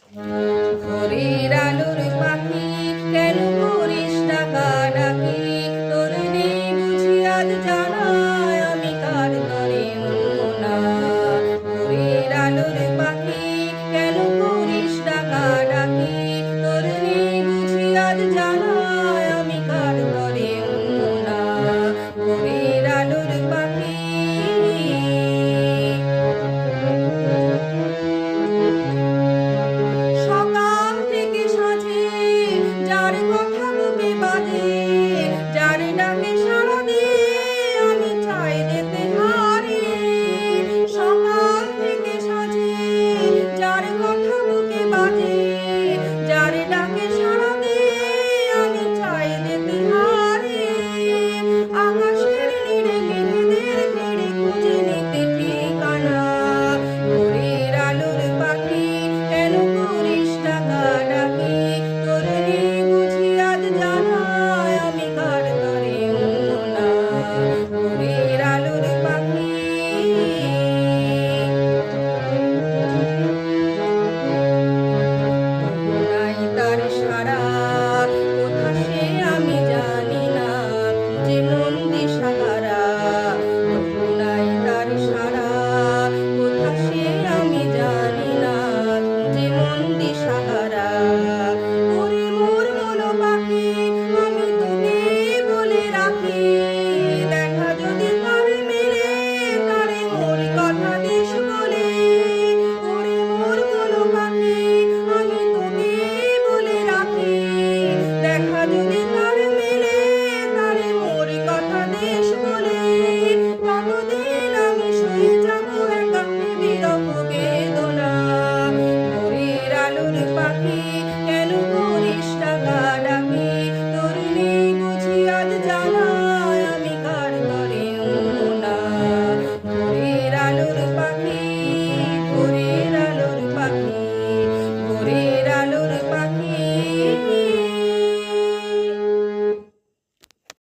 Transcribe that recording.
ভোরের আলোর পাখি কেন করিস ডাকাডাকি? তোর নেই বুঝি আজ জানায় আমি কার তরে অন্যনা। ভোরের আলোর পাখি কেন করিস ডাকাডাকি? তোর নেই বুঝি আজ জানায় আমি কার তরে অন্যনা। ভোরের আলোর পাখি সকাল থেকে সাঁঝে যার কথা বুকে বাজে, যার ডাকে সাড়া দিয়ে আমি চাই যেতে হারে। সকাল থেকে সাঁঝে যার কথা বুকে বাজে, যার ডাকে সাড়া দিয়ে আমি চাই যেতে হারে। আকাশের নীড়ে মেঘেদের ঘিরে খুঁজে নিতে ঠিকানা। ভোরের আলোর পাখি কেন করিস ডাকাডাকি? তোর নেই বুঝি আজ জানায় আমি কার তরে অন্যনা। ভোরের আলোর পাখি নাই তার সারা, কোথা সে আমি জানি না, যে মন দিশাহারা। নাই তার সারা, কোথা সে আমি জানি না, যে মন দিশাহারা। ওরে মোর মন পাখি আমি তোকে বলে রাখি, দেখা যদি তার মেলে তারে মোর কথা দিস বলে। ওরে মোর মন পাখি আমি তোকে বলে রাখি, দেখা যদি তার মেলে তারে মোর কথা দিস বলে। কতদিন আমি সয়ে যাব একা বিরহ বেদনা। ভোরের আলোর পাখি কেন করিস ডাকাডাকি? তোর নেই বুঝি আজ জানায় আমি কার তরে অন্যনা। ভোরের আলোর পাখি, ভোরের আলোর পাখি, ভোরের